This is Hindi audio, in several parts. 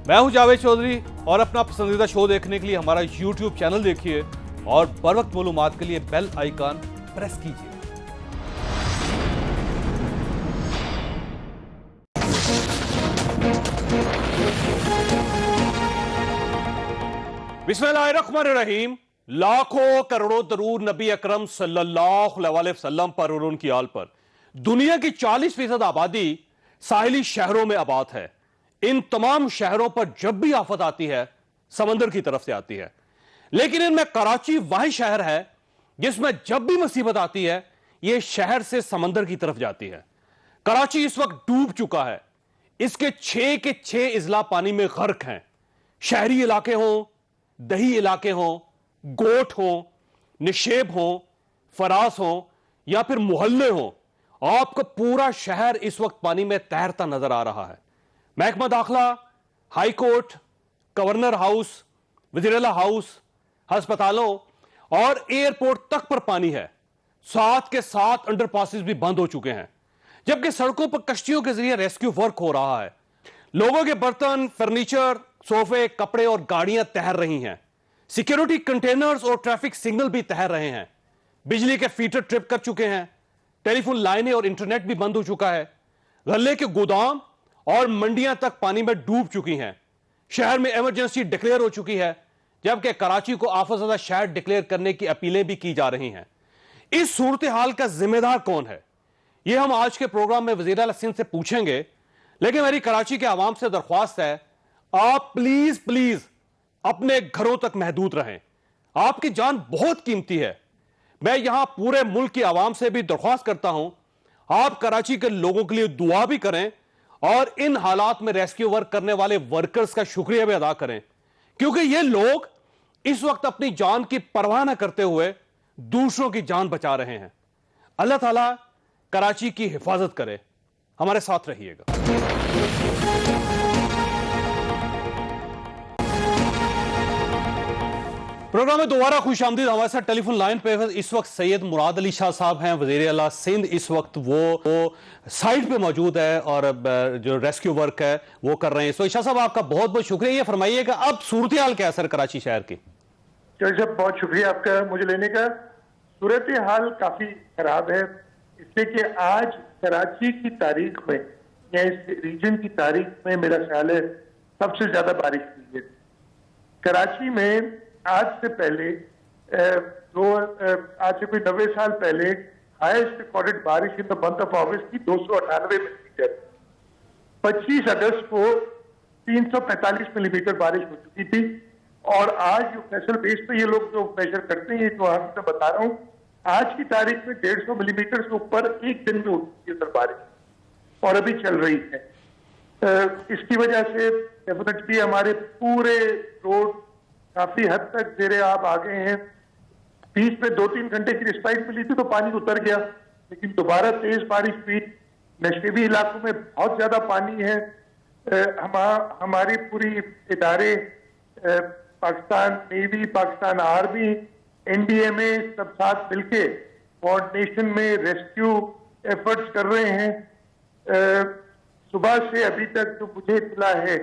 मैं हूं जावेद चौधरी और अपना पसंदीदा शो देखने के लिए हमारा YouTube चैनल देखिए और बर वक्त मालूमात के लिए बेल आइकन प्रेस कीजिए। बिस्मिल्लाहिर्रहमानिर्रहीम। लाखों करोड़ों दरूद नबी अकरम सल्लल्लाहु अलैहि वसल्लम पर और उनकी आल पर। दुनिया की 40% आबादी साहिली शहरों में आबाद है। इन तमाम शहरों पर जब भी आफत आती है समंदर की तरफ से आती है, लेकिन इनमें कराची वही शहर है जिसमें जब भी मुसीबत आती है यह शहर से समंदर की तरफ जाती है। कराची इस वक्त डूब चुका है। इसके 6 के 6 इजला पानी में गर्क हैं। शहरी इलाके हों, दही इलाके हों, गोट हों, निशेब हों, फरास हों या फिर मोहल्ले हों, आपका पूरा शहर इस वक्त पानी में तैरता नजर आ रहा है। महकमा दाखिला, हाई कोर्ट, गवर्नर हाउस, वजीरला हाउस, अस्पतालों और एयरपोर्ट तक पर पानी है। साथ के साथ अंडरपासेस भी बंद हो चुके हैं, जबकि सड़कों पर कश्तियों के जरिए रेस्क्यू वर्क हो रहा है। लोगों के बर्तन, फर्नीचर, सोफे, कपड़े और गाड़ियां तैर रही हैं। सिक्योरिटी कंटेनर्स और ट्रैफिक सिग्नल भी तैर रहे हैं। बिजली के फीटर ट्रिप कर चुके हैं। टेलीफोन लाइनें और इंटरनेट भी बंद हो चुका है। गल्ले के गोदाम और मंडियां तक पानी में डूब चुकी हैं। शहर में इमरजेंसी डिक्लेयर हो चुकी है, जबकि कराची को आफतज़दा शहर डिक्लेयर करने की अपीलें भी की जा रही हैं। इस सूरत हाल का जिम्मेदार कौन है, यह हम आज के प्रोग्राम में वज़ीर आला सिंध से पूछेंगे। लेकिन मेरी कराची के आवाम से दरख्वास्त है, आप प्लीज अपने घरों तक महदूद रहें। आपकी जान बहुत कीमती है। मैं यहां पूरे मुल्क की आवाम से भी दरख्वास्त करता हूं, आप कराची के लोगों के लिए दुआ भी करें और इन हालात में रेस्क्यू वर्क करने वाले वर्कर्स का शुक्रिया भी अदा करें, क्योंकि ये लोग इस वक्त अपनी जान की परवाह न करते हुए दूसरों की जान बचा रहे हैं। अल्लाह ताला कराची की हिफाजत करे। हमारे साथ रहिएगा। प्रोग्राम में दोबारा खुश आमदीद। हमारे साथ टेलीफोन लाइन पे इस वक्त सैयद मुराद अली शाह साहब हैं, वज़ीर आला सिंध। इस वक्त वो साइड पे मौजूद है और जो रेस्क्यू वर्क है वो कर रहे हैं। तो शाह साहब, आपका बहुत बहुत शुक्रिया। ये फरमाइएगा, अब सूरत हाल क्या है सर कराची शहर की? साहब बहुत शुक्रिया आपका मुझे लेने का। सूरत हाल काफी खराब है, इसलिए कि आज कराची की तारीख में या इस रीजन की तारीख में मेरा ख्याल है सबसे ज्यादा बारिश हुई है। कराची में आज से पहले आज से कोई 90 साल पहले हाईएस्ट रिकॉर्डेड बारिश इन द मंथ ऑफ अगस्त की 298 मिलीमीटर। 25 अगस्त को 345 मिलीमीटर बारिश हो चुकी थी। और आज जो फैसल बेस पे ये लोग जो मेजर करते हैं, जो आज मैं बता रहा हूँ, आज की तारीख में 150 मिलीमीटर से ऊपर एक दिन में हो चुकी है बारिश और अभी चल रही है। इसकी वजह से डेफिनेटली हमारे पूरे रोड काफी हद तक जेरे आब आ गए हैं। बीच में 2-3 घंटे की रिस्पाइट मिली थी तो पानी उतर गया, लेकिन दोबारा तेज बारिश हुई। नशेबी इलाकों में बहुत ज्यादा पानी है। हमारी पूरी इदारे, Pakistan navy, Pakistan army, NDMA सब साथ मिलके कोऑर्डिनेशन में रेस्क्यू एफर्ट्स कर रहे हैं। सुबह से अभी तक जो मुझे इत्तला है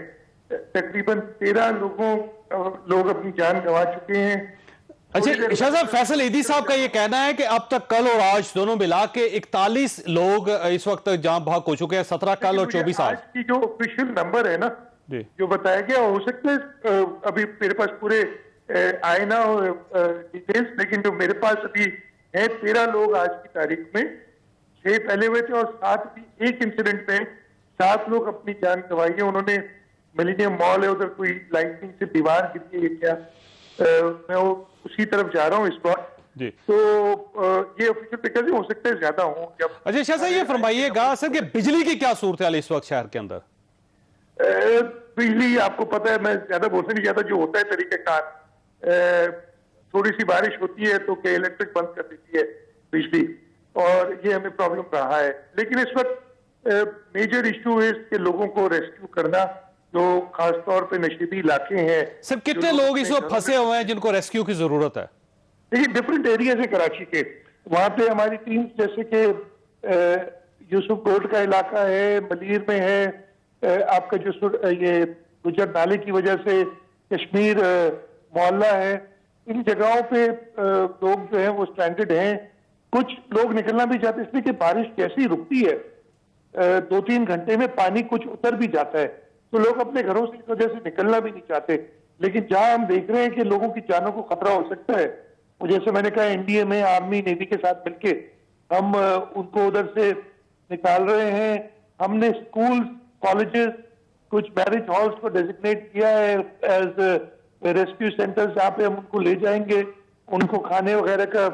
तकरीबन 13 लोग अपनी जान गंवा चुके हैं। अच्छा शाह साहब, फैसल ईदी साहब का ये कहना है कि अब तक कल और आज दोनों मिला के 41 लोग इस वक्त जान भाग हो चुके हैं। 17 कल और 24 आज की जो ऑफिशियल नंबर है ना, जो बताया गया, हो सकता है अभी मेरे पास पूरे आए ना डिटेल्स, लेकिन जो मेरे पास अभी है 13 लोग आज की तारीख में। 6 पहले हुए थे और साथ भी एक इंसिडेंट में 7 लोग अपनी जान गंवाई है। उन्होंने मिलेनियम मॉल है, उधर कोई लाइटनिंग से दीवार गिरी है क्या, मैं वो उसी तरफ जा रहा हूँ इस वक्त। तो ये ऑफिशियल फिगर हो सकता है ज्यादा हो। अच्छा शाह साहब, ये फरमाइएगा सर कि बिजली की क्या सूरत हाल इस वक्त शहर के अंदर? बिजली आपको पता है, मैं ज्यादा बोलने नहीं चाहता। जो होता है तरीकेकार, थोड़ी सी बारिश होती है तो के इलेक्ट्रिक बंद कर देती है बिजली, और ये हमें प्रॉब्लम रहा है। लेकिन इस वक्त मेजर इशू है कि लोगों को रेस्क्यू करना, जो खासतौर पे नशीबी इलाके हैं। सर कितने लोग इस वक्त फंसे हुए हैं जिनको रेस्क्यू की जरूरत है? देखिए डिफरेंट एरियाज है कराची के, वहां पे हमारी टीम जैसे कि यूसुफ कोट का इलाका है, मलीर में है, आपका जो ये गुजर नाले की वजह से कश्मीर मोहल्ला है, इन जगहों पे लोग जो है वो स्ट्रैंडेड हैं। कुछ लोग निकलना भी चाहते हैं, इसलिए कि बारिश जैसी रुकती है 2-3 घंटे में पानी कुछ उतर भी जाता है, तो लोग अपने घरों से इस वजह से निकलना भी नहीं चाहते। लेकिन जहां हम देख रहे हैं कि लोगों की जानों को खतरा हो सकता है, और जैसे मैंने कहा एनडीए में आर्मी नेवी के साथ मिलके हम उनको उधर से निकाल रहे हैं। हमने स्कूल कॉलेजेस कुछ मैरिज हॉल्स को डेजिग्नेट किया है एज रेस्क्यू सेंटर्स, जहाँ पे हम उनको ले जाएंगे, उनको खाने वगैरह का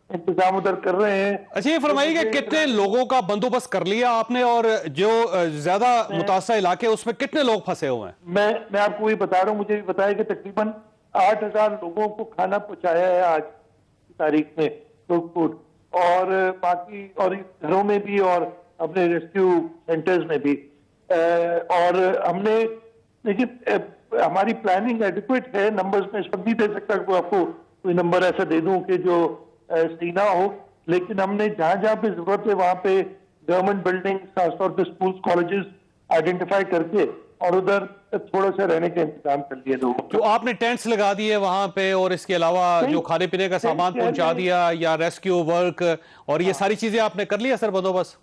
इंतजाम उधर कर रहे हैं। अच्छा, ये फरमाइए कि कितने लोगों का बंदोबस्त कर लिया आपने, और जो ज्यादा मुतासर इलाके उसमें कितने लोग फंसे हुए हैं? मैं आपको वही बता रहा हूँ, मुझे भी बताया कि तकरीबन 8,000 लोगों को खाना पहुंचाया है आज की तारीख में, लोग फूड, और बाकी और घरों में भी और अपने रेस्क्यू सेंटर्स में भी। और हमने, लेकिन हमारी प्लानिंग एडिक्वेट है, नंबर्स में इस वक्त नहीं दे सकता को आपको कोई नंबर ऐसा दे दूं कि जो सही ना हो, लेकिन हमने जहां जहां पे जरूरत है वहां पे गवर्नमेंट बिल्डिंग, खासतौर पे स्कूल कॉलेजेस आइडेंटिफाई करके और उधर थोड़ा सा रहने का इंतजाम कर लिया लोगों को। तो आपने टेंट्स लगा दिए वहां पे, और इसके अलावा जो खाने पीने का सामान पहुंचा दिया, या रेस्क्यू वर्क और ये सारी चीजें आपने कर लिया सर बंदोबस्त?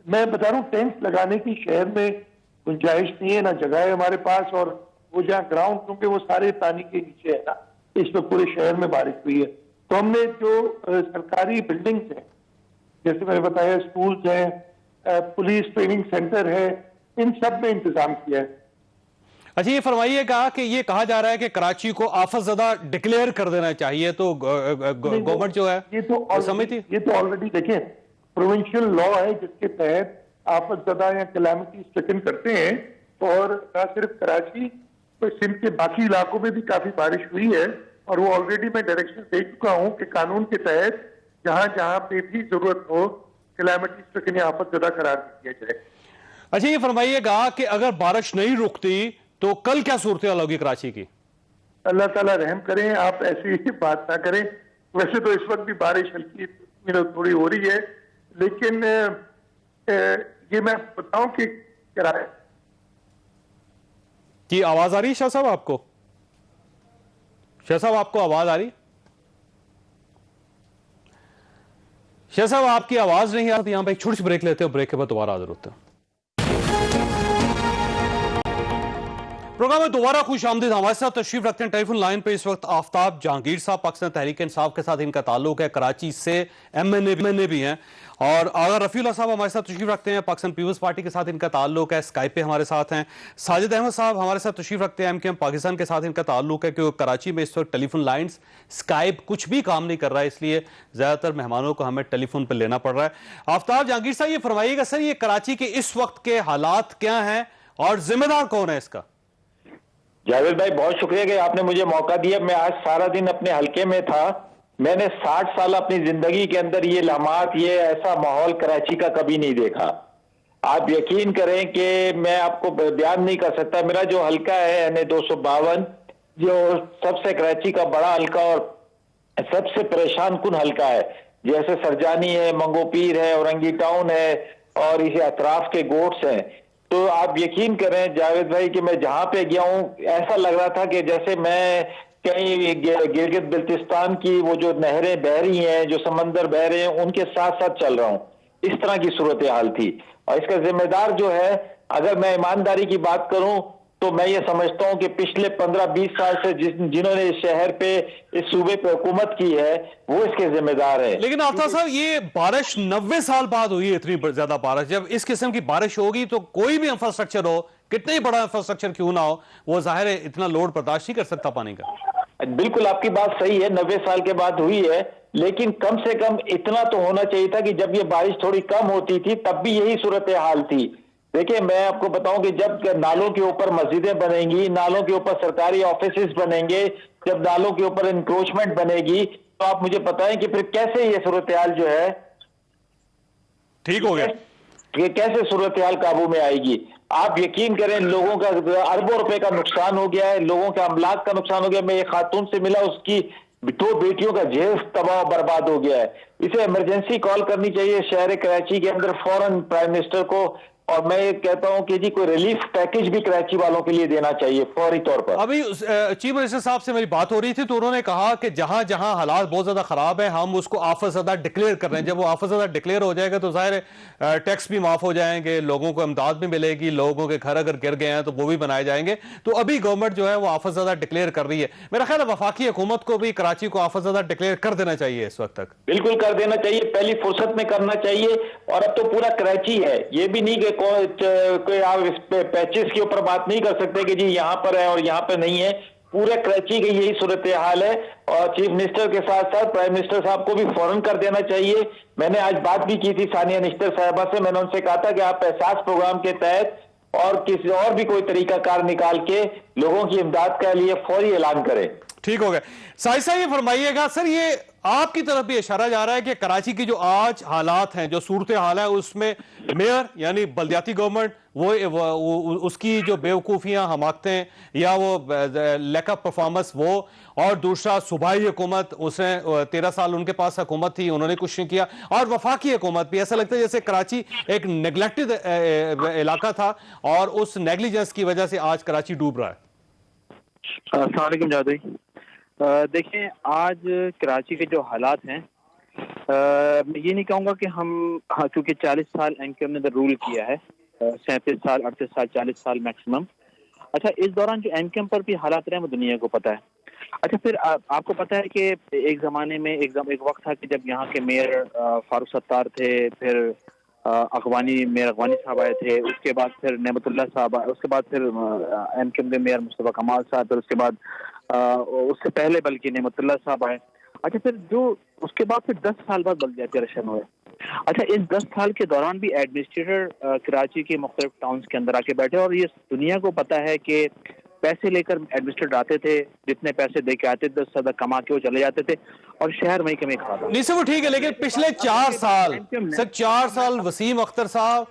मैं बता रहा हूँ, टेंट लगाने की शहर में गुंजाइश नहीं है, ना जगह है हमारे पास, और वो जहाँ ग्राउंड, क्योंकि वो सारे पानी के नीचे है ना, इसमें पूरे शहर में बारिश हुई है, तो हमने जो सरकारी बिल्डिंग्स हैं, जैसे मैंने बताया स्कूल्स हैं, पुलिस ट्रेनिंग सेंटर है, इन सब में इंतजाम किया है। अच्छा, ये फरमाइएगा कि ये कहा जा रहा है कि कराची को आफतजदा डिक्लेयर कर देना चाहिए, तो गवर्नमेंट जो है ये तो ऑलरेडी देखें प्रोविंशियल लॉ है जिसके तहत आफतजदा या कैलामिटी स्ट्रिकन करते हैं, और न सिर्फ कराची तो सिंध के बाकी इलाकों में भी काफी बारिश हुई है, और वो ऑलरेडी मैं डायरेक्शन दे चुका हूं कि कानून के तहत जहां जहां पे भी जरूरत हो कैलामिटी स्ट्रिकन या आफतजदा करार दिया जाए। अच्छा, ये फरमाइएगा कि अगर बारिश नहीं रुकती तो कल क्या सूरत हाल होगी कराची की? अल्लाह ताला रहम करें, आप ऐसी बात ना करें। वैसे तो इस वक्त भी बारिश हल्की थोड़ी हो रही है, लेकिन ये मैं बताऊं कि किराए की आवाज आ रही है शाह साहब आपको? शाह साहब आपको आवाज आ रही? शाह साहब आपकी आवाज नहीं आ रही। यहां पे एक छोटी सी ब्रेक लेते हो, ब्रेक के बाद दोबारा हाजिर होते हैं। प्रोग्राम में दोबारा खुश आमदीद। हमारे साथ तशरीफ रखते हैं टेलीफोन लाइन पे इस वक्त आफ्ताब जहांगीर साहब, पाकिस्तान तहरीक इंसाफ के साथ इनका ताल्लुक है, कराची से एमएनए भी हैं। और आगा रफीउल्लाह साहब हमारे साथ तशरीफ रखते हैं, पाकिस्तान पीपल्स पार्टी के साथ इनका ताल्लुक है, स्काइप पे हमारे साथ हैं। साजिद अहमद साहब हमारे साथ तशरीफ रखते हैं, एमकेएम पाकिस्तान के साथ इनका ताल्लुक है, क्योंकि कराची में इस वक्त टेलीफोन लाइन्स, स्काइप कुछ भी काम नहीं कर रहा है, इसलिए ज्यादातर मेहमानों को हमें टेलीफोन पर लेना पड़ रहा है। आफ्ताब जहांगीर साहब, ये फरमाइएगा सर, ये कराची के इस वक्त के हालात क्या हैं और जिम्मेदार कौन है इसका? जावेद भाई, बहुत शुक्रिया कि आपने मुझे मौका दिया। मैं आज सारा दिन अपने हलके में था। मैंने 60 साल अपनी जिंदगी के अंदर ये लम्हात, ये ऐसा माहौल कराची का कभी नहीं देखा। आप यकीन करें कि मैं आपको बयान नहीं कर सकता। मेरा जो हलका है NA 252, जो सबसे कराची का बड़ा हलका और सबसे परेशान कुन हलका है, जैसे सरजानी है, मंगोपीर है, औरंगी टाउन है और इस अतराफ के गोट्स हैं। तो आप यकीन करें जावेद भाई कि मैं जहां पे गया हूं, ऐसा लग रहा था कि जैसे मैं कहीं गिलगित बिल्तिस्तान की वो जो नहरें बह रही हैं, जो समंदर बह रहे हैं, उनके साथ साथ चल रहा हूं। इस तरह की सूरत हाल थी। और इसका जिम्मेदार जो है, अगर मैं ईमानदारी की बात करूं तो मैं ये समझता हूं कि पिछले 15-20 साल से जिन्होंने इस शहर पे, इस सूबे पे हुकूमत की है, वो इसके जिम्मेदार है। लेकिन आफ्ताब साहब, ये बारिश 90 साल बाद हुई है, इतनी ज्यादा बारिश। जब इस किस्म की बारिश होगी तो कोई भी इंफ्रास्ट्रक्चर हो, कितना ही बड़ा इंफ्रास्ट्रक्चर क्यों ना हो, वो जाहिर है इतना लोड बर्दाश्त नहीं कर सकता पानी का। बिल्कुल आपकी बात सही है, 90 साल के बाद हुई है, लेकिन कम से कम इतना तो होना चाहिए था कि जब ये बारिश थोड़ी कम होती थी तब भी यही सूरत हाल थी। देखिए, मैं आपको बताऊं कि जब नालों के ऊपर मस्जिदें बनेंगी, नालों के ऊपर सरकारी ऑफिसेज बनेंगे, जब नालों के ऊपर इंक्रोचमेंट बनेगी, तो आप मुझे बताएं कि फिर कैसे ये सूरत हाल जो है ठीक हो गया, कि कैसे सूरत हाल काबू में आएगी। आप यकीन करें, लोगों का अरबों रुपए का नुकसान हो गया है, लोगों के अमलाक का नुकसान हो गया। मैं एक खातून से मिला, उसकी 2 बेटियों का जहेज तबाह बर्बाद हो गया है। इसे इमरजेंसी कॉल करनी चाहिए शहर कराची के अंदर, फौरन प्राइम मिनिस्टर को और मैं ये कहता हूं कि जी कोई रिलीफ पैकेज भी कराची वालों के लिए देना चाहिए फौरी तौर पर। अभी चीफ मिनिस्टर साहब से मेरी बात हो रही थी तो उन्होंने कहा कि जहां जहां हालात बहुत ज्यादा खराब है हम उसको आफत ज़दा डिक्लेयर कर रहे हैं। जब वो आफत ज़दा डिक्लेयर हो जाएगा तो जाहिर है टैक्स भी माफ हो जाएंगे, लोगों को इमदाद भी मिलेगी, लोगों के घर अगर गिर गए हैं तो वो भी बनाए जाएंगे। तो अभी गवर्नमेंट जो है वो आफत ज़दा डिक्लेयर कर रही है। मेरा ख्याल है वफाकी हुकूमत को भी कराची को आफत ज़दा डिक्लेयर कर देना चाहिए इस वक्त तक। बिल्कुल कर देना चाहिए, पहली फुर्सत में करना चाहिए। और अब तो पूरा कराची है, ये भी नहीं कि कोई आप इस पे पैचेस के ऊपर बात नहीं कर सकते कि जी यहां पर है और यहां पर नहीं है। पूरे कराची की यही सूरत हाल है और चीफ मिनिस्टर के साथ साथ प्राइम मिनिस्टर साहब को भी फौरन कर देना चाहिए। मैंने आज बात भी की थी सानिया निश्तर साहिबा से, मैंने उनसे कहा था कि आप एहसास प्रोग्राम के तहत और किसी और भी कोई तरीकाकार निकाल के लोगों की इमदाद के लिए फौरी ऐलान करें। ठीक हो गया। साहिब साहब ये फरमाइएगा सर, ये आपकी तरफ भी इशारा जा रहा है कि कराची की जो आज हालात हैं, जो सूरत हाल है, उसमें मेयर यानी बल्दियाती गवर्नमेंट वो उसकी जो बेवकूफ़ियां हमाकतें या वो लैक ऑफ परफॉर्मेंस वो, और दूसरा सूबाई हुकूमत, उसने 13 साल उनके पास हुकूमत थी, उन्होंने कुछ नहीं किया, और वफाकी हुकूमत भी। ऐसा लगता है जैसे कराची एक नेग्लेक्टेड इलाका था और उस नेग्लिजेंस की वजह से आज कराची डूब रहा है। अस्सलाम वालेकुम जावेद भाई। देखिए आज कराची के जो हालात हैं, मैं ये नहीं कहूँगा कि हम, हाँ, क्योंकि 40 साल एमक्यूएम ने रूल किया है, 37 साल 38 साल 40 साल मैक्सिमम। अच्छा, इस दौरान जो एमक्यूएम पर भी हालात रहे वो दुनिया को पता है। अच्छा, फिर आपको पता है कि एक ज़माने में एक वक्त था कि जब यहाँ के मेयर फारूक सत्तार थे, फिर मेयर अगवानी साहब आए थे, उसके बाद फिर नेमतुल्लाह साहब आए, उसके बाद फिर एमक्यूएम के मेयर मुस्तफा कमाल साहब, फिर उसके बाद उससे पहले बल्कि नेमतुल्लाह साहब आए। अच्छा, फिर जो उसके बाद फिर 10 साल बाद बल्दियाती इलेक्शन हुए। अच्छा, इस 10 साल के दौरान भी एडमिनिस्ट्रेटर कराची के मुख्तलिफ टाउन्स के अंदर आके बैठे, और ये दुनिया को पता है कि पैसे लेकर एडमिनिस्ट्रेटर आते थे, जितने पैसे दे के आते थे 10 ज्यादा कमा के वो चले जाते थे और शहर वहीं कमी खड़ा था। नहीं सर वो ठीक है, लेकिन पिछले 4 साल सर 4 साल वसीम अख्तर साहब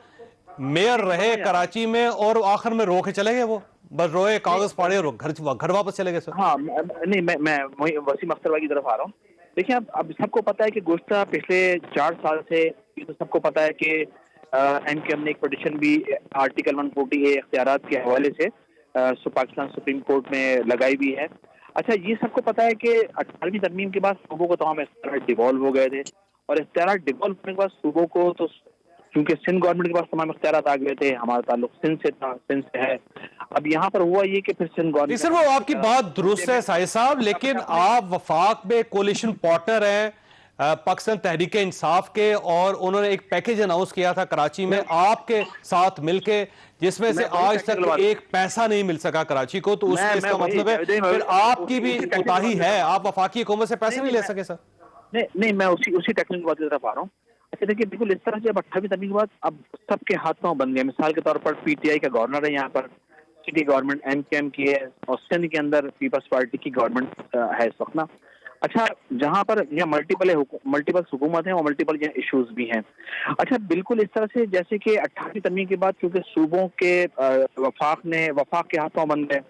मेयर रहे कराची में और आखिर में रो के चले गए। वो बस रोए, कागज फाड़े और घर वापस चले गए सर। हाँ, नहीं, मैं वसीम अख्तर भाई की तरफ आ रहा हूँ। देखिए, अब सबको पता है कि गुज़श्ता पिछले 4 साल से ये तो सबको पता है कि एमक्यूएम ने एक पिटीशन भी आर्टिकल 140A इख्तियारात के हवाले से पाकिस्तान सुप्रीम कोर्ट में लगाई भी है। अच्छा, ये सबको पता है कि 18वीं तरमीम के बाद सूबों को तमाम इख्तियार डिवॉल्व हो गए थे, और इख्तियार डिवॉल्व होने के बाद सूबों को तो, क्योंकि सिंध गवर्नमेंट के पास तमाम इख्तियार आ गए थे, हमारा ताल्लुक सिंध से था, सिंध से है। अब यहाँ पर हुआ ये कि फिर सिंध गवर्नमेंट, सर वो आपकी बात दुरुस्त है साहिब साहब, लेकिन आप वफाक में कोलिशन पार्टनर हैं पाकिस्तान तहरीक इंसाफ के, और उन्होंने एक पैकेज अनाउंस किया था कराची में आपके साथ मिलके, जिसमें से आज तक एक पैसा नहीं मिल सका कराची को। तो इसका मतलब है फिर आपकी भी कोताही है, आप वफाकी हुकूमत से पैसे नहीं ले सके सर। नहीं, मैं उसी टेक्निकल बात की तरफ आ रहा हूँ। अच्छा, देखिए, बिल्कुल इस तरह से अब 18वीं तरमीम के बाद अब सबके हाथ पांव बन गए। मिसाल के तौर पर पीटीआई का गवर्नर है यहाँ पर, सिटी गवर्नमेंट एमक्यूएम की है, और सिंध के अंदर पीपल्स पार्टी की गवर्नमेंट है इस वक्त ना। अच्छा, जहाँ पर यहाँ मल्टीपल हुकूमत है और मल्टीपल इश्यूज भी हैं। अच्छा, बिल्कुल इस तरह से जैसे कि 18वीं तरमीम के बाद क्योंकि सूबों के वफाक के हाथ पांव बन गए।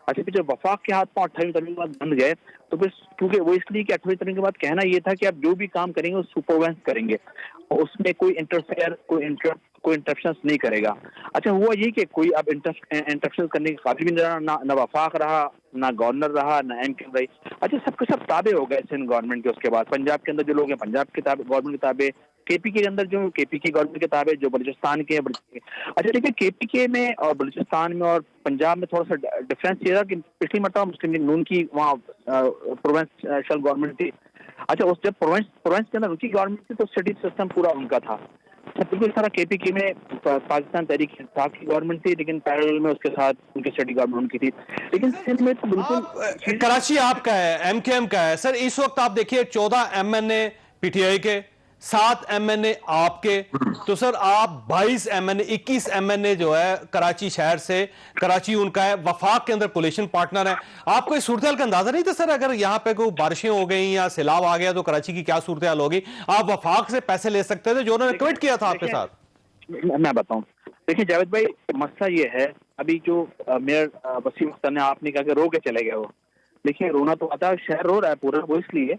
अच्छा, फिर जब वफाक के हाथ पांव 18वीं तरमीम के बाद बन गए तो फिर क्योंकि वो इसलिए कि 18वीं तरमीम के बाद कहना ये था कि आप जो भी काम करेंगे वो सुपरवाइज करेंगे, उसमें कोई इंटरफेयर, कोई इंटरप्शंस नहीं करेगा। अच्छा, हुआ ये कि कोई अब इंटरप्शन करने के काबिल भी नहीं रहा, ना वफाक रहा, ना गवर्नर रहा, ना एमक्यूएम रही। अच्छा, सबके सब ताबे हो गए सिंध गवर्नमेंट के। उसके बाद पंजाब के अंदर जो लोग हैं पंजाब के ताबे, गवर्नमेंट के ताबे, केपी के अंदर जो केपी की गवर्नमेंट के ताबे, जो बलूचिस्तान के हैं। अच्छा, देखिए, केपी के में और बलूचिस्तान में और पंजाब में थोड़ा सा डिफरेंस ये था कि पिछली मरतबा मुस्लिम लीग नून की वहाँ प्रोविंशियल गवर्नमेंट थी। अच्छा, उस जब प्रोविंस के अंदर उनकी गवर्नमेंट थी तो सिटी सिस्टम पूरा उनका था। बिल्कुल सारा केपी के में पाकिस्तान तहरीक इंसाफ की गवर्नमेंट थी, लेकिन पैरेलल में उसके साथ उनकी स्टेट गवर्नमेंट उनकी थी। लेकिन सिंध में तो बिल्कुल कराची आपका है, एमक्यूएम का है सर। इस वक्त आप देखिए 14 एमएनए पीटीआई के, 7 एमएनए आपके, तो सर आप 22 एमएनए, 21 एमएनए जो है कराची शहर से, कराची उनका है, वफाक के अंदर कोलिशन पार्टनर है। आपको इस सूरत हाल का अंदाजा नहीं था सर, अगर यहाँ पे कोई बारिशें हो गई या सैलाब आ गया तो कराची की क्या सूरत हाल होगी? आप वफाक से पैसे ले सकते थे जो उन्होंने कमिट किया था आपके साथ। मैं बताऊं, देखिए जावेद भाई, मसला ये है, अभी जो मेयर वसीम अख्तर ने आपने कहा कि रो के चले गए वो, देखिए रोना तो आता है, शहर रो रहा है पूरा, वो इसलिए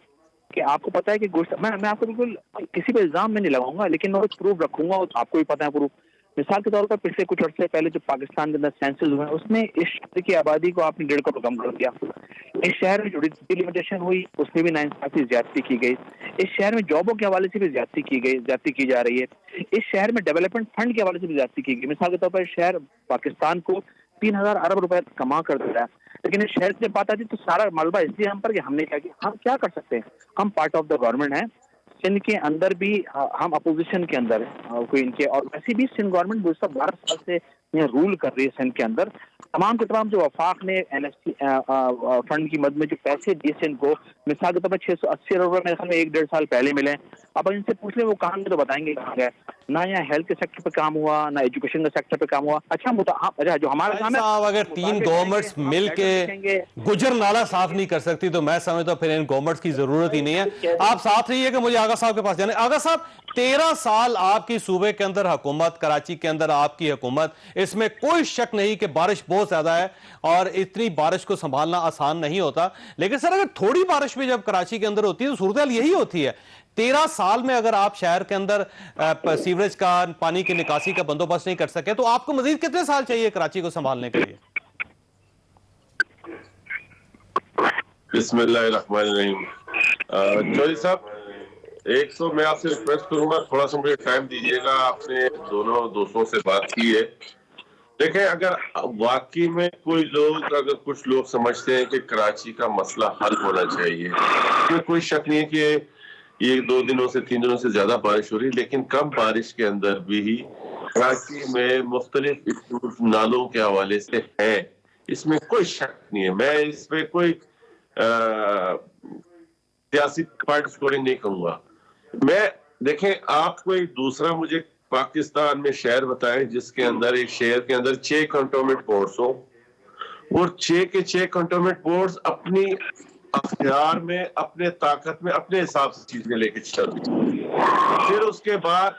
कि आपको पता है कि मैं आपको बिल्कुल किसी पे इल्जाम में नहीं लगाऊंगा, लेकिन मैं प्रूफ रखूंगा, आपको भी पता है प्रूफ मिसाल के तौर पर पिछले कुछ अर्से पहले जो पाकिस्तान के अंदर सेंसस हुए उसमें इस शहर की आबादी को आपने 1.5 करोड़ कम कर दिया। इस शहर में जुडिशरी लिमिटेशन हुई, उसमें भी नाइंसाफी ज्यादती की गई। इस शहर में जॉबों के हवाले से भी ज्यादती की जा रही है। इस शहर में डेवलपमेंट फंड के हवाले से भी ज्यादती की गई। मिसाल के तौर पर इस शहर पाकिस्तान को 3000 अरब रुपए कमा कर दे रहा है, लेकिन इस शहर से बात आती तो सारा मलबा इसलिए हम पर कि हमने क्या किया। हम क्या कर सकते हैं, हम पार्ट ऑफ द गवर्नमेंट हैं। सिंध के अंदर भी हम अपोजिशन के अंदर है कोई इनके, और वैसे भी सिंध गवर्नमेंट गुज़श्ता 12 साल से रूल कर रही है सिंध के अंदर। तमाम के तमाम जो वफाक ने एनएफसी फंड की मद में जो पैसे दिए सिंध को, मिसाल के तौर पर 680 अरब रुपए मेरे ख्याल में 1-1.5 साल पहले मिले। अब इनसे पूछ ले वो कहाँ गए तो बताएंगे कहाँ गए। ना यहाँ हेल्थ के सेक्टर पे काम हुआ, ना एजुकेशन के सेक्टर पे काम हुआ। अच्छा जो हमारा काम है, अगर 3 गवर्नमेंट्स मिल के गुजर नाला साफ नहीं कर सकती तो मैं समझता हूं फिर इन गवर्नमेंट्स की जरूरत ही नहीं है। आप साथ रहिए कि मुझे आगा साहब के पास जाने। आगा साहब, 13 साल आपकी सूबे के अंदर हुकूमत, कराची के अंदर आपकी हुकूमत, इसमें कोई शक नहीं कि बारिश बहुत ज्यादा है और इतनी बारिश को संभालना आसान नहीं होता। लेकिन सर अगर थोड़ी बारिश भी जब कराची के अंदर होती है तो सूरत हाल यही होती है। 13 साल में अगर आप शहर के अंदर सीवरेज का, पानी की निकासी का बंदोबस्त नहीं कर सके तो आपको मजीद कितने साल चाहिए कराची को संभालने के लिए? बिस्मिल्लाहिर्रहमानिर्रहीम। चौधरी साहब, एक तो मैं आपसे रिक्वेस्ट करूंगा, थोड़ा सा मुझे टाइम दीजिएगा। आपने दोनों दोस्तों से बात की है। देखें, अगर वाकई में अगर कुछ लोग समझते हैं कि कराची का मसला हल होना चाहिए, तो कोई शक नहीं है कि ये 2 दिनों से 3 दिनों से ज्यादा बारिश हो रही है, लेकिन कम बारिश के अंदर भी कराची में मुख्तलिफ नालों के हवाले से है, इसमें कोई शक नहीं है। मैं इसमें कोई सियासी पॉइंट स्कोरिंग नहीं कहूंगा। मैं देखें, आप कोई दूसरा मुझे पाकिस्तान में शहर बताएं जिसके अंदर, एक शहर के अंदर 6 कंटोनमेंट बोर्ड्स हो और 6 के 6 कंटोनमेंट बोर्ड्स अपनी अख्तियार में, अपने ताकत में, अपने हिसाब से चीजें लेके चल रही। फिर उसके बाद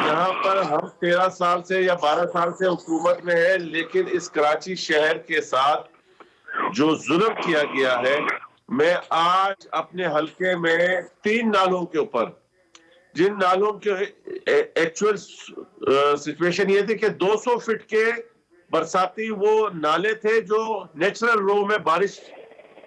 यहाँ पर हम 13 साल से या 12 साल से हुकूमत में है, लेकिन इस कराची शहर के साथ जो जुल्म किया गया है, मैं आज अपने हलके में 3 नालों के ऊपर, जिन नालों के एक्चुअल सिचुएशन ये थी कि 200 फीट के बरसाती वो नाले थे जो नेचुरल रो में बारिश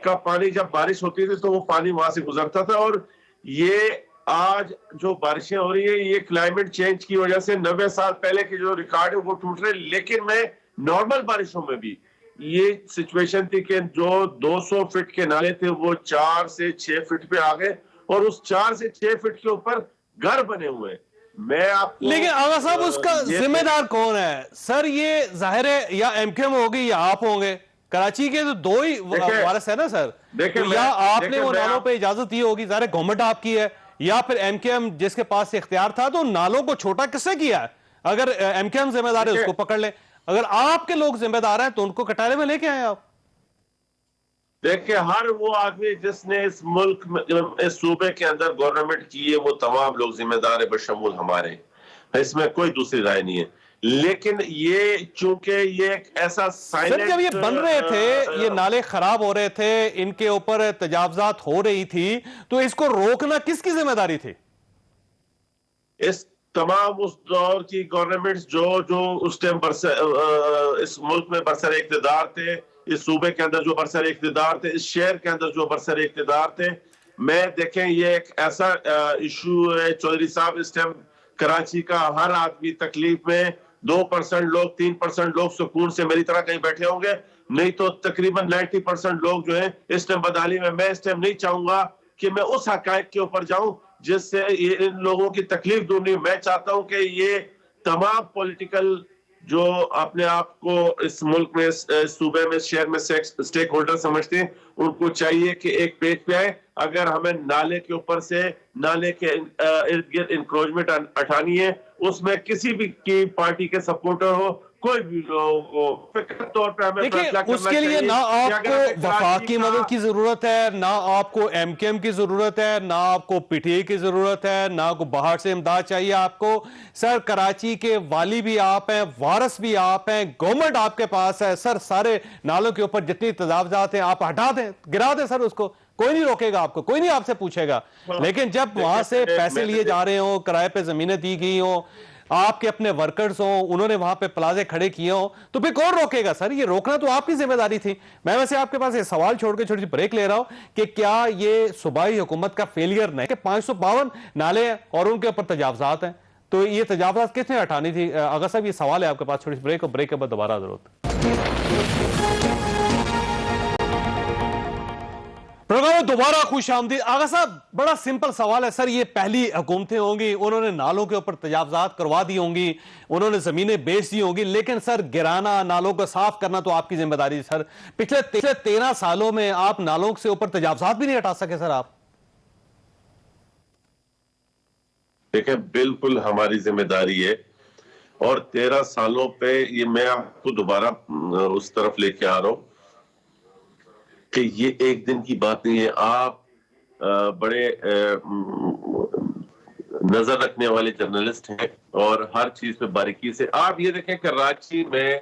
का पानी, जब बारिश होती थी तो वो पानी वहां से गुजरता था। और ये आज जो बारिशें हो रही है, ये क्लाइमेट चेंज की वजह से 90 साल पहले के जो रिकॉर्ड है वो टूट रहे। लेकिन मैं नॉर्मल बारिशों में भी ये सिचुएशन थी कि जो 200 फीट के नाले थे वो 4 से 6 फीट पे आ गए और उस 4 से 6 फीट के ऊपर घर बने हुए। मैं आपको, लेकिन आगा साहब उसका जिम्मेदार कौन है सर? ये जाहिर है या एमकेएम होगी या आप होंगे। कराची के तो 2 ही वारस है ना सर। तो या आपने वो नालों पे इजाजत दी होगी, जाहिर गवर्नमेंट आपकी है, या फिर एमकेएम जिसके पास इख्तियार था तो नालों को छोटा किससे किया है? अगर एमकेएम जिम्मेदार है उसको पकड़ ले, अगर आपके लोग जिम्मेदार हैं तो उनको कटारे में लेके आए आप। देखिए, हर वो आदमी जिसने इस मुल्क में, इस सूबे के अंदर गवर्नमेंट की है, वो तमाम लोग जिम्मेदार है बशमूल हमारे, इसमें कोई दूसरी राय नहीं है। लेकिन ये चूंकि ये एक ऐसा सर, जब ये बन रहे थे, ये नाले खराब हो रहे थे, इनके ऊपर तजावजात हो रही थी, तो इसको रोकना किसकी जिम्मेदारी थी? इस तमाम उस दौर की गवर्नमेंट्स जो उस टाइम इस मुल्क में बरसर इख्तिदार थे, इस सूबे के अंदर जो बरसर इख्तिदार थे, इस शहर के अंदर जो बरसर इख्तिदार थे। मैं देखें, ये एक ऐसा इशू है चौधरी साहब, इस टाइम कराची का हर आदमी तकलीफ में, 2% लोग, 3% लोग सुकून से मेरी तरह कहीं बैठे होंगे, नहीं तो तकरीबन 90% लोग जो है इस टाइम बदहाली में। मैं इस टाइम नहीं चाहूंगा कि मैं उस हकायक के ऊपर जाऊं जिससे इन लोगों की तकलीफ दूर नहीं। मैं चाहता हूं कि ये तमाम पॉलिटिकल जो अपने आप को इस मुल्क में, इस सूबे में, शहर में स्टेक होल्डर समझते हैं, उनको चाहिए कि एक पेज पे आए। अगर हमें नाले के ऊपर से, नाले के इर्द गिर्द इंक्रोचमेंट हटानी है, उसमें किसी भी की पार्टी के सपोर्टर हो, कोई भी लोगों को फिक्र तौर पे हमें फैसला करना उसके लिए ना आपको वफाक की मदद की जरूरत है, ना आपको एमकेएम की जरूरत है, ना आपको पीटीआई की जरूरत है, ना आपको बाहर से इमदाद चाहिए आपको। सर, कराची के वाली भी आप हैं, वारस भी आप हैं, गवर्नमेंट आपके पास है सर। सारे नालों के ऊपर जितनी तजावजात हैं आप हटा दें, गिरा दें सर, उसको कोई नहीं रोकेगा आपको, कोई नहीं आपसे पूछेगा। लेकिन जब वहां से पैसे लिए जा रहे हो, किराए पे जमीनें दी गई हो, आपके अपने वर्कर्स हो, उन्होंने वहां पे प्लाजे खड़े किए हो, तो फिर कौन रोकेगा सर? ये रोकना तो आपकी जिम्मेदारी थी। मैं वैसे आपके पास ये सवाल छोड़ के छोटी सी ब्रेक ले रहा हूं कि क्या ये सूबाई हुकूमत का फेलियर नहीं कि 552 नाले और उनके ऊपर तजावजात हैं, तो ये तजावजात किसने हटानी थी? अगर साहब ये सवाल है आपके पास, छोटी सी ब्रेक, और ब्रेक के बाद दोबारा जरूरत। प्रोग्राम में दोबारा खुश आमदीद। आगा साहब, बड़ा सिंपल सवाल है सर, ये पहली हुकूमतें होंगी, उन्होंने नालों के ऊपर तजावजात करवा दी होंगी, उन्होंने जमीनें बेच दी होंगी, लेकिन सर गिराना, नालों को साफ करना तो आपकी जिम्मेदारी है सर। पिछले 13 सालों में आप नालों से ऊपर तजावजात भी नहीं हटा सके सर आप। देखिए, बिल्कुल हमारी जिम्मेदारी है, और 13 सालों पे ये मैं आपको दोबारा उस तरफ लेके आ रहा हूं कि ये एक दिन की बात नहीं है। आप बड़े नजर रखने वाले जर्नलिस्ट हैं और हर चीज पे बारीकी से आप ये देखें, कराची में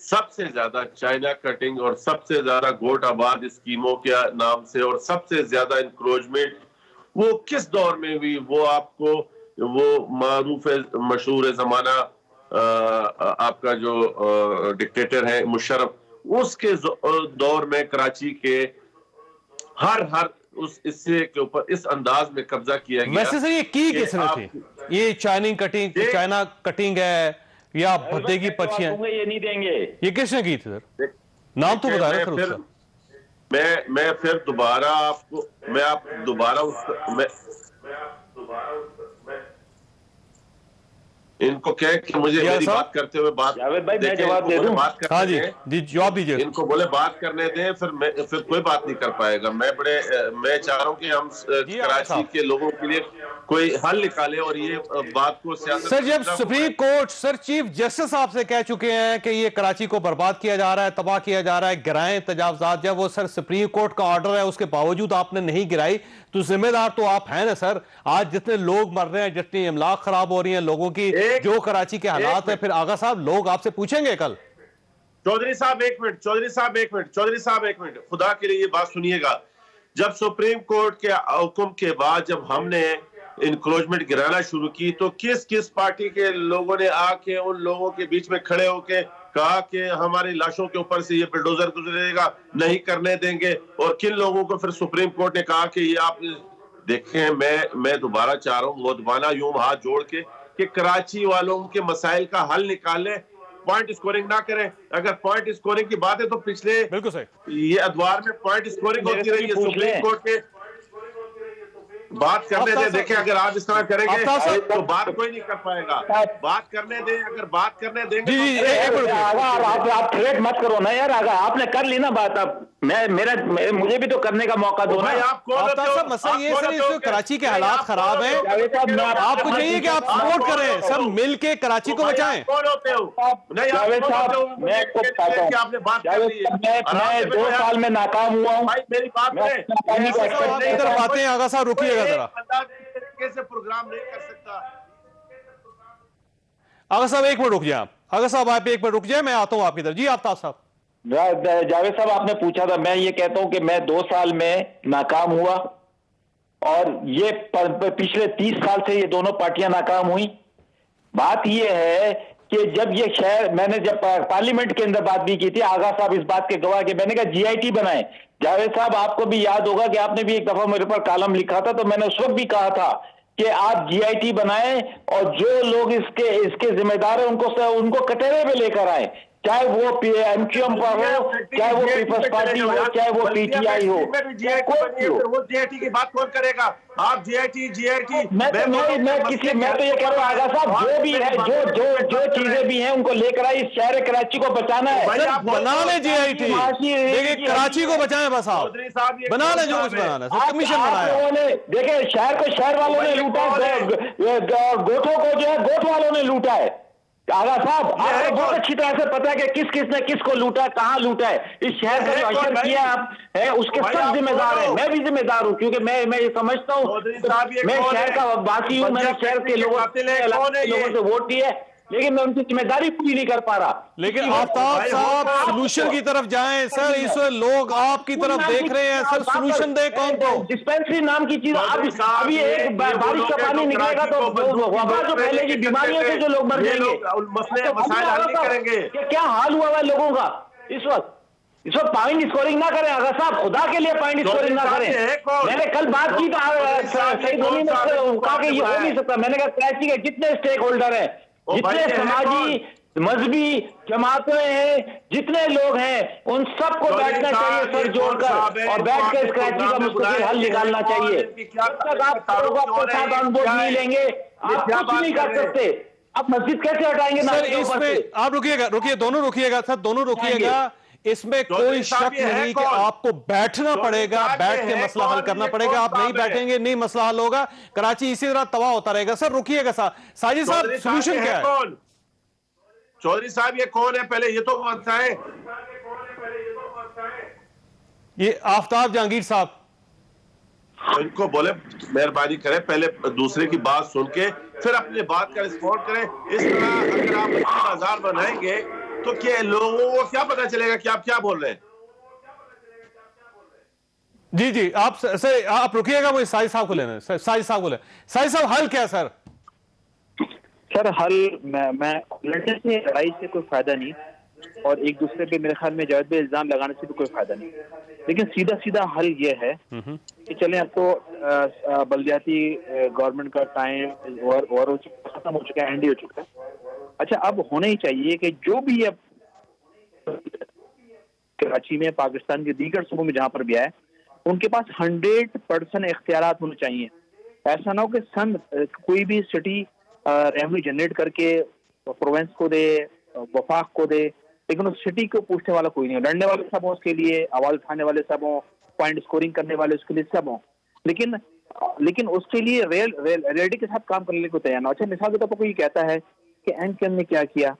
सबसे ज्यादा चाइना कटिंग और सबसे ज्यादा गोट आबाद स्कीमों के नाम से और सबसे ज्यादा इंक्रोचमेंट वो किस दौर में हुई, वो आपको वो मारूफ मशहूर जमाना आपका जो डिक्टेटर है मुशर्रफ, उसके दौर में कराची के हर उस हिस्से के ऊपर इस अंदाज में कब्जा किया गया। वैसे सर ये की किसने थी? ये चाइना कटिंग है या भद्दे की पर्चियां? ये नहीं देंगे। ये किसने की थी सर? नाम तो बता रहे सर। मैं फिर दोबारा आपको इनको कह कि मुझे मेरी बात करते हुए बात, जावेद भाई मैं जवाब दे दूं? हाँ जी जी, जवाब दीजिए। इनको बोले बात करने दें, फिर कोई बात नहीं कर पाएगा। मैं चाह रहा हूं कि हम कराची के लोगों के लिए कोई हल निकाले और ये बात को सियासत। सर जब supreme court sir chief justice साहब से कह चुके हैं कि ये कराची को बर्बाद किया जा रहा है, तबाह किया जा रहा है, गिराएं तजावजात, जब वो सर सुप्रीम कोर्ट का ऑर्डर है उसके बावजूद आपने नहीं गिराई, तो जिम्मेदार तो आप हैं ना सर। आज जितने लोग मर रहे हैं, जितनी इमलाक खराब हो रही है लोगों की, जो कराची के हालात है, फिर आगा साहब लोग आपसे पूछेंगे कल। चौधरी साहब एक मिनट, खुदा के लिए ये बात सुनिएगा। जब सुप्रीम कोर्ट के हुक्म के बाद जब हमने इंक्रोचमेंट गिराना शुरू की, तो किस किस पार्टी के लोगों ने आके उन लोगों के बीच में खड़े होके कहा कि हमारी लाशों के ऊपर से ये बुलडोजर गुजरेगा, नहीं करने देंगे, और किन लोगों को फिर सुप्रीम कोर्ट ने कहा कि ये आप देखें। मैं दोबारा चाह रहा हूँ मोदबाना यूं हाथ जोड़ के कि कराची वालों के मसाइल का हल निकालें, पॉइंट स्कोरिंग ना करें। अगर पॉइंट स्कोरिंग की बात है तो पिछले बिल्कुल सही ये अदवार में पॉइंट स्कोरिंग होती रही है। सुप्रीम कोर्ट के बात करने दें। देखें, अगर आप इस तरह करेंगे तो बात कोई नहीं कर पाएगा। बात करने दें, अगर बात करने देंगे आप थ्रेट मत करो ना यार। आगा आपने कर ली ना बात, अब मुझे भी तो करने का मौका दो ना। मसला ये सर, कराची के हालात खराब हैं, आपको चाहिए कि आप सपोर्ट करें, सब मिल के कराची को बचाएं। कौन होते हो? जावेद साहब मैं आपको बताता हूं, मैं 2 साल में नाकाम हुआ हूं। मेरी बात बातें आगा साहब रुकिएगा जरा, कैसे प्रोग्राम नहीं कर सकता। आगा साहब एक मिनट रुक जाए, आगा साहब आप एक मिनट रुक जाए, मैं आता हूं आपकी तरफ। जी आफ्ताब साहब। जावेद साहब आपने पूछा था, मैं ये कहता हूं कि मैं 2 साल में नाकाम हुआ, और ये पिछले 30 साल से ये दोनों पार्टियां नाकाम हुई। बात ये है कि जब ये शहर, मैंने जब पार्लियामेंट के अंदर बात भी की थी, आगा साहब इस बात के गवाह के, मैंने कहा जीआईटी बनाए। जावेद साहब आपको भी याद होगा कि आपने भी एक दफा मेरे पर कॉलम लिखा था, तो मैंने उस वक्त भी कहा था कि आप जीआईटी बनाएं और जो लोग इसके जिम्मेदार हैं उनको कटहरे पे लेकर आए, चाहे वो एमक्यूएम पर हो, चाहे वो पीपल्स पार्टी हो, चाहे वो पीटीआई हो। वो जीआईटी की बात कौन करेगा? आप जीआईटी मैं तो ये कह रहा हूँ आगा साहब, जो भी है, जो चीजें भी हैं उनको लेकर आए, इस शहर कराची को बचाना है। बना ले जीआईटी, देखिए कराची को बचाएं बस, आप बना ले जो कुछ बनाना है। कमीशन बनाया, देखिए शहर को शहर वालों ने लूटा, गोठों को जो है गोठ वालों ने लूटा है। आगा साहब आपको बहुत अच्छी तरह से पता है कि किसने किसको लूटा है, कहाँ लूटा है। इस शहर का जो असर किया आप है उसके सब जिम्मेदार हैं, मैं भी जिम्मेदार हूँ, क्योंकि मैं ये समझता हूँ, मैं शहर का वासी हूँ, मैंने शहर के लोगों से वोट दिए, लेकिन मैं उनकी जिम्मेदारी पूरी नहीं कर पा रहा। लेकिन आफ्ताब साहब सोल्यूशन की तरफ जाएं सर, इस लोग आपकी तरफ देख रहे हैं सर, सोल्यूशन दे कौन को? डिस्पेंसरी नाम की चीज, अभी एक बारिश का पानी निकलेगा तो वबा जो फैलेगी, बीमारियों से जो लोग मर जाएंगे, मसले मसाइल हल नहीं करेंगे। क्या हाल हुआ है लोगों का इस वक्त पॉइंट स्कोरिंग ना करें। अगर साहब खुदा के लिए पॉइंट स्कोरिंग ना करें। मैंने कल बात की सही धोनी ने कहा कि ये हो नहीं सकता। मैंने कहा कराची के जितने स्टेक होल्डर हैं, जितने समाजी मजहबी जमातें हैं, जितने लोग हैं, उन सबको बैठना चाहिए सर जोड़कर और बैठ कर इस कराची का मुस्तकिल हल निकालना चाहिए। जब तक आप अपने साथ अनबोर्ड नहीं लेंगे आप कुछ नहीं कर सकते। आप मस्जिद कैसे हटाएंगे सर? इसमें आप रुकिए, दोनों रुकिएगा सर, दोनों रुकिएगा। इसमें कोई शक नहीं कि आपको बैठना पड़ेगा, बैठ के मसला हल करना पड़ेगा। आप नहीं बैठेंगे, नहीं मसला हल होगा, कराची इसी तरह तबाह होता रहेगा। सर रुकिएगा साजिद साहब, सोल्यूशन क्या है? चौधरी साहब ये कौन है पहले ये तो बताएं। ये आफ्ताब जहांगीर साहब। तो इनको बोले मेहरबानी करें पहले दूसरे की बात सुन के फिर अपनी बात का रिस्पॉन्ड करें। इस तरह अगर आप बाजार बनाएंगे तो क्या लोगों को क्या पता चलेगा कि आप क्या बोल रहे हैं? जी आप रुकिएगा, वो साजिद साहब को लेना है। साजिद साहब को ले। साजिद साहब हल क्या है सर? सर हल मैं लड़ने से लड़ाई से कोई फायदा नहीं, और एक दूसरे पे मेरे ख्याल में जावेद भाई इल्जाम लगाने से भी कोई फायदा नहीं। लेकिन सीधा सीधा हल ये है कि चलें अब तो बल्दियाती गवर्नमेंट का टाइम और खत्म हो चुका है, एंड हो चुका है। अच्छा अब होना ही चाहिए कि जो भी अब कराची में, पाकिस्तान के दीगर सूबों में जहां पर भी आए, उनके पास 100% इख्तियारात होने चाहिए। ऐसा ना हो कि कोई भी सिटी रेवेन्यू जनरेट करके प्रोविंस को दे, वफाक को दे, लेकिन उस सिटी को पूछने वाला कोई नहीं हो। लड़ने वाले सब हों उसके लिए, आवाज उठाने वाले सब हों, पॉइंट स्कोरिंग करने वाले उसके लिए सब हों, लेकिन उसके लिए रियलिटी के साथ काम करने को तैयार ना। अच्छा मिसाल के तौर पर कोई कहता है कि एमक्यूएम ने क्या किया,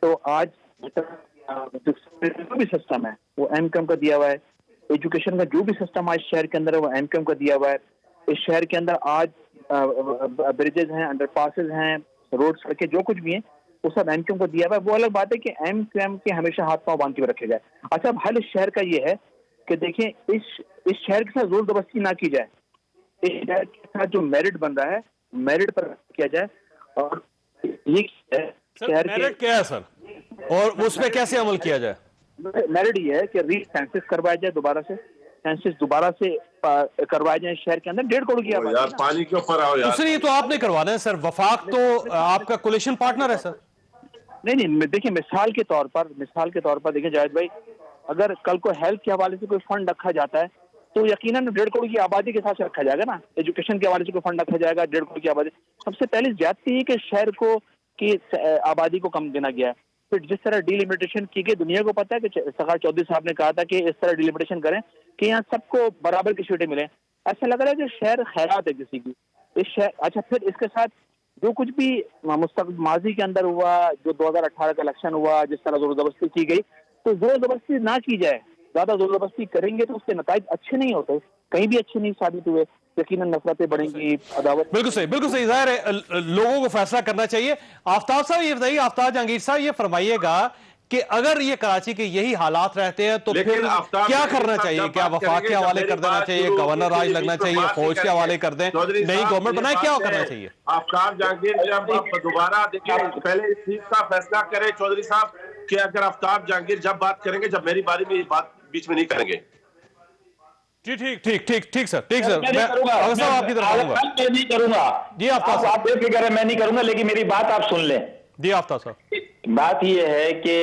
तो आज जो भी सिस्टम है वो एमक्यूएम का दिया हुआ है। एजुकेशन का जो भी सिस्टम आज शहर के अंदर है वो एमक्यूएम का दिया हुआ है। इस शहर के अंदर आज ब्रिजेस हैं, अंडरपासेस हैं, रोड सड़कें जो कुछ भी हैं वो सब एमक्यूएम को दिया हुआ है। वो अलग बात है कि एमक्यूएम के हमेशा हाथ पांव बांध के रखे जाए। अच्छा अब हल इस शहर का ये है कि देखें इस शहर के साथ जोर जबरदस्ती ना की जाए। इस शहर के साथ जो मेरिट बन रहा है मेरिट पर किया जाए। और ये शहर मेरिट क्या है सर, और उस पर कैसे अमल किया जाए? मेरिट ये है कि रीसेंसिस करवाया जाए, दोबारा से सेंसिस दोबारा से करवाए जाए शहर के अंदर। 1.5 करोड़ की आबादी यार पानी के ऊपर आओ यार। दूसरी ये तो आपने करवाना है सर, वफाक तो आपका कोलिशन पार्टनर है सर। नहीं देखिए मिसाल के तौर पर देखिए जावेद भाई, अगर कल को हेल्थ के हवाले से कोई फंड रखा जाता है तो यकीनन 1.5 करोड़ की आबादी के साथ रखा जाएगा ना। एजुकेशन के हवाले से कोई फंड रखा जाएगा 1.5 करोड़ की आबादी। सबसे पहले ज्यादती है कि शहर को की आबादी को कम देना गया है। फिर जिस तरह डिलिमिटेशन की गई, दुनिया को पता है कि सखार चौधरी साहब ने कहा था कि इस तरह डिलिमिटेशन करें कि यहाँ सबको बराबर की सीटें मिले। ऐसा लग रहा है कि शहर खैरात है किसी की इस शहर। अच्छा फिर इसके साथ जो कुछ भी माजी के अंदर हुआ, जो 2018 का इलेक्शन हुआ, जिस तरह जोर जबरदस्ती की गई, तो जोर जबरदस्ती ना की जाए। ज्यादा जोर जबरदस्ती करेंगे तो उसके नतीजे अच्छे नहीं होते, कहीं भी अच्छे नहीं साबित हुए। यकीनन नफरतें बढ़ेंगी, अदावत। बिल्कुल सही जाहिर है लोगों को फैसला करना चाहिए। आफ्ताब साहब ये बताइए, आफ्ताब जहांगीर साहब ये फरमाइएगा कि अगर ये कराची के यही हालात रहते हैं तो फिर क्या करना चाहिए? क्या वफाक के हवाले कर देना चाहिए, गवर्नर राज लगना चाहिए, फौज के हवाले कर दें, नई गवर्नमेंट बनाए, क्या करना चाहिए? आफ्ताब जहांगीर जब दोबारा देखिए पहले इस चीज का फैसला करें चौधरी साहब कि अगर आफ्ताब जहांगीर जब बात करेंगे, जब मेरी बारी में बात बीच में नहीं करेंगे। जी ठीक सर मैं आपकी तरफ आऊंगा। मैं नहीं करूंगा जी आफ्ताब साहब, आप बेफिक्र है, मैं नहीं करूंगा, लेकिन मेरी बात आप सुन लें। जी आफ्ताब साहब, बात यह है कि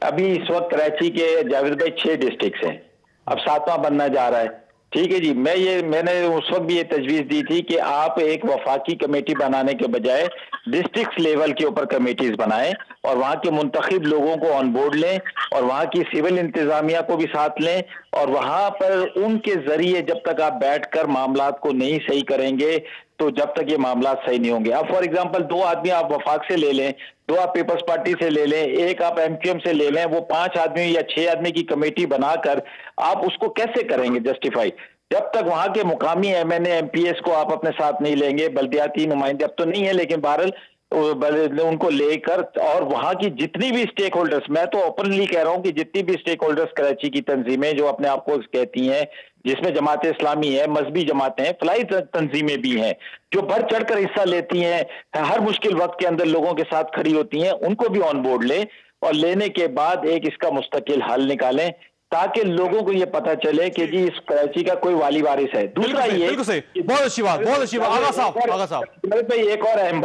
अभी इस वक्त कराची के जावेद भाई 6 डिस्ट्रिक्ट हैं, अब 7वां बनना जा रहा है। ठीक है जी, मैंने उस वक्त भी ये तजवीज़ दी थी कि आप एक वफाकी कमेटी बनाने के बजाय डिस्ट्रिक्ट लेवल के ऊपर कमेटीज बनाएं और वहाँ के मुंतखब लोगों को ऑन बोर्ड लें और वहाँ की सिविल इंतजामिया को भी साथ लें और वहाँ पर उनके जरिए जब तक आप बैठकर मामलात को नहीं सही करेंगे तो जब तक ये मामला सही नहीं होंगे। आप फॉर एग्जांपल 2 आदमी आप वफाक से ले लें, 2 आप पीपल्स पार्टी से ले लें, 1 आप एमक्यूएम से ले लें, वो 5 आदमी या 6 आदमी की कमेटी बनाकर आप उसको कैसे करेंगे जस्टिफाई? जब तक वहां के मुकामी एमएनए एमपीएस को आप अपने साथ नहीं लेंगे, बल्दियाती नुमाइंदे अब तो नहीं है लेकिन बहरहाल उनको लेकर, और वहां की जितनी भी स्टेक होल्डर्स, मैं तो ओपनली कह रहा हूं कि जितनी भी स्टेक होल्डर्स कराची की तंजीमें जो अपने आप को कहती हैं, जिसमें जमात इस्लामी है, मजहबी जमातें हैं, फलाई तंजीमें भी हैं, जो बढ़ चढ़कर हिस्सा लेती हैं, हर मुश्किल वक्त के अंदर लोगों के साथ खड़ी होती हैं, उनको भी ऑन बोर्ड लें और लेने के बाद एक इसका मुस्तकिल हल निकालें, ताकि लोगों को ये पता चले कि जी इस कराची का कोई वाली वारिस है। दूसरा ये, बहुत अच्छी बात, बहुत अच्छी बात। आगा साहब भाई एक और अहम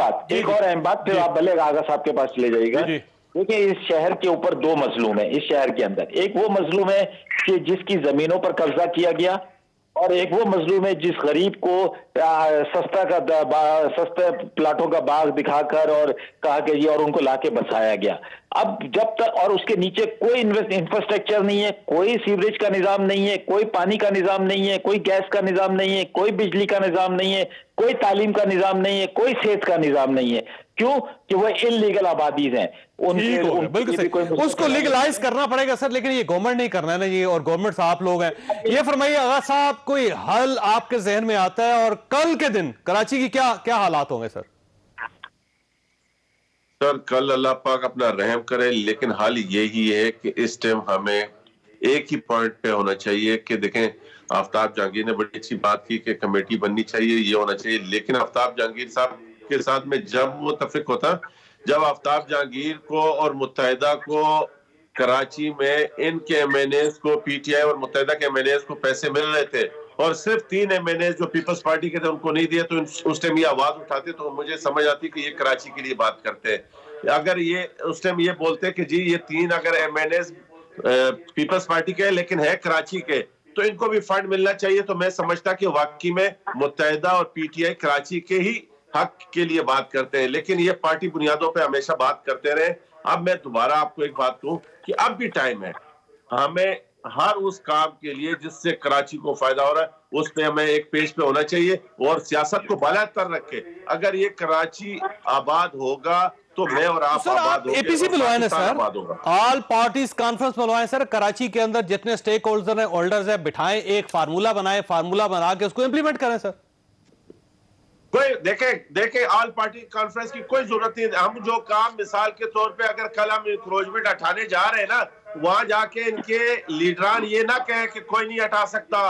बात, फिर आप भले आगा साहब के पास चले जाइएगा। देखिए, इस शहर के ऊपर दो मजलूम है, इस शहर के अंदर एक वो मजलूम है कि जिसकी जमीनों पर कब्जा किया गया, और एक वो मजलूम है जिस गरीब को सस्ते प्लाटों का बाग दिखाकर और कहा कि ये, और उनको लाके बसाया गया। अब जब तक, और उसके नीचे कोई इंफ्रास्ट्रक्चर नहीं है, कोई सीवरेज का निजाम नहीं है, कोई पानी का निजाम नहीं है, कोई गैस का निजाम नहीं है, कोई बिजली का निजाम नहीं है, कोई तालीम का निजाम नहीं है, कोई सेहत का निजाम नहीं है। क्यों? कि वो इल्लीगल आबादीज हैं। बिल्कुल सही, उसको लीगलाइज करना पड़ेगा सर, लेकिन ये गवर्नमेंट नहीं करना है ना, ये, और गवर्नमेंट साहब लोग हैं। ये फरमाइए आगा साहब, कोई हल आपके जहन में आता है, और कल के दिन कराची की क्या क्या हालात होंगे सर? सर कल अल्लाह पाक अपना रहम करे, लेकिन हाल यही है कि इस टाइम हमें एक ही पॉइंट पे होना चाहिए कि देखें, आफ्ताब जहांगीर ने बड़ी अच्छी बात की कि कमेटी बननी चाहिए, ये होना चाहिए, लेकिन आफ्ताब जहांगीर साहब के साथ में जब मुतफिक होता, जब आफ्ताब जहांगीर को और मुत्तहिदा को कराची में इनके एमएनएस को, पीटीआई और मुत्तहिदा के एमएनएस को पैसे मिल रहे थे, और सिर्फ 3 एमएनएस जो पीपल्स पार्टी के थे उनको नहीं दिया, तो उस टाइम ये आवाज उठाते तो मुझे समझ आती कि ये कराची के लिए बात करते हैं। अगर ये उस टाइम ये बोलते कि जी ये 3 अगर एमएनएस पीपल्स पार्टी के लेकिन है कराची के, तो इनको भी फंड मिलना चाहिए, तो मैं समझता कि वाकई में मुत्तहिदा और पीटीआई कराची के ही हक के लिए बात करते हैं, लेकिन ये पार्टी बुनियादों पे हमेशा बात करते रहे। अब मैं दोबारा आपको एक बात कहूं कि अब भी टाइम है, हमें हर उस काम के लिए जिससे कराची को फायदा हो रहा है उस पे हमें एक पेज पे होना चाहिए, और सियासत को बालातर रखे। अगर ये कराची आबाद होगा तो मैं और आप आबाद होंगे। एपीसी बुलवाएं ना सर, ऑल पार्टीज कॉन्फ्रेंस बुलवाएं सर, कराची के अंदर जितने स्टेक होल्डर्स हैं बिठाएं, एक फार्मूला बनाएं, फार्मूला बना के उसको इंप्लीमेंट करें सर। कोई देखे ऑल पार्टी कॉन्फ्रेंस की कोई जरूरत नहीं। हम जो काम मिसाल के तौर पे अगर कल हम इंक्रोचमेंट हटाने जा रहे हैं ना, वहां जाके इनके लीडरान ये ना कहे कि कोई नहीं हटा सकता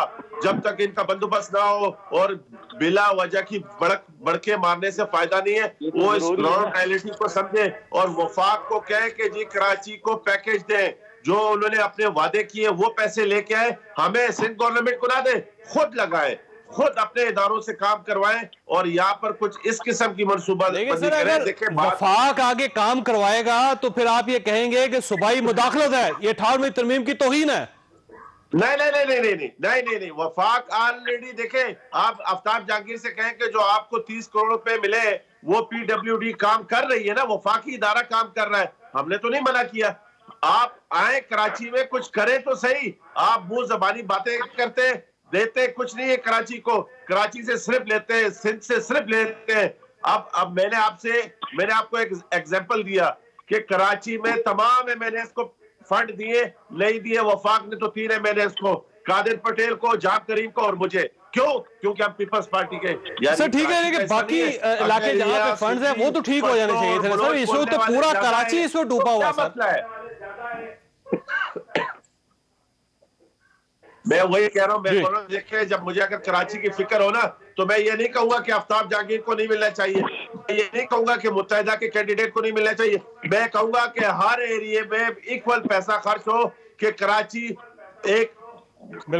जब तक इनका बंदोबस्त ना हो, और बिला वजह की बड़के मारने से फायदा नहीं है। वो इस ग्राउंड रियलिटी को समझे और वफाक को कहे कि जी कराची को पैकेज दें, जो उन्होंने अपने वादे किए वो पैसे लेके आए, हमें सिंध गवर्नमेंट को ना दे, खुद लगाए, खुद अपने इदारों से काम करवाएं, और यहाँ पर कुछ इस किस्म की मनसूबाबंदी करें। देखिए, वफाक आगे काम करवाएगा तो फिर आप ये कहेंगे कि सूबाई मुदाखलत है, ये 18वीं तरमीम की तौहीन है। नहीं, वफाक ऑलरेडी देखें, आप आफ्ताब जहांगीर से कहें कि जो आपको 30 करोड़ रुपए मिले वो पीडब्ल्यूडी काम कर रही है ना, वफाकी इदारा काम कर रहा है, हमने तो नहीं मना किया। आप आए कराची में कुछ करें तो सही, आप मुंह जबानी बातें करते देते कुछ नहीं है कराची को, कराची से सिर्फ लेते हैं, सिंध से सिर्फ लेते हैं। अब मैंने आपको एक एग्जांपल दिया कि कराची में तमाम एमएनएस को फंड दिए, नहीं दिए वफाक ने तो 3 एमएनएस को, कादिर पटेल को, जाब करीम को और मुझे। क्यों? क्योंकि हम पीपल्स पार्टी के। सर ठीक है, लेकिन बाकी इलाके जहां पे फंड्स हैं वो तो ठीक हो जाने चाहिए थे सर, इस वक्त तो पूरा कराची इस वक्त डूबा हुआ है। मैं वही कह रहा हूँ, देखिए जब मुझे अगर कराची की फिक्र हो ना, तो मैं ये नहीं कहूंगा कि आफ्ताब जहांगीर को नहीं मिलना चाहिए, मैं ये नहीं कहूंगा कि मुत्तहिदा के कैंडिडेट को नहीं मिलना चाहिए, मैं कहूंगा कि हर एरिया में इक्वल पैसा खर्च हो कि कराची एक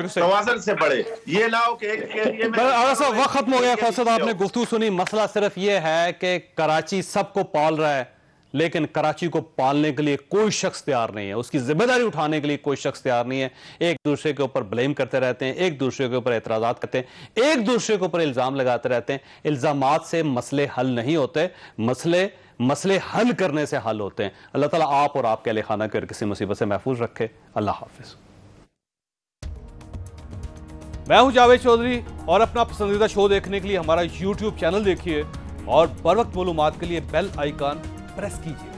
तवाज़ुन से बढ़े, ये ना हो कि एक एरिया में। वक्त खत्म हो गया फैसद, आपने गुफ्तगू सुनी। मसला सिर्फ ये है कि कराची सबको पाल रहा है, लेकिन कराची को पालने के लिए कोई शख्स तैयार नहीं है, उसकी जिम्मेदारी उठाने के लिए कोई शख्स तैयार नहीं है। एक दूसरे के ऊपर ब्लेम करते रहते हैं, एक दूसरे के ऊपर एतराज़ात करते हैं, एक दूसरे के ऊपर इल्ज़ाम लगाते रहते हैं। इल्ज़ामात से मसले हल नहीं होते, मसले हल करने से हल होते हैं। अल्लाह ताला आप और आपके अहले खाना को किसी मुसीबत से महफूज रखे। अल्लाह हाफिज़। मैं हूं जावेद चौधरी, और अपना पसंदीदा शो देखने के लिए हमारा YouTube चैनल देखिए, और बर वक्त मालूमात के लिए बेल आइकन प्रेस कीजिए।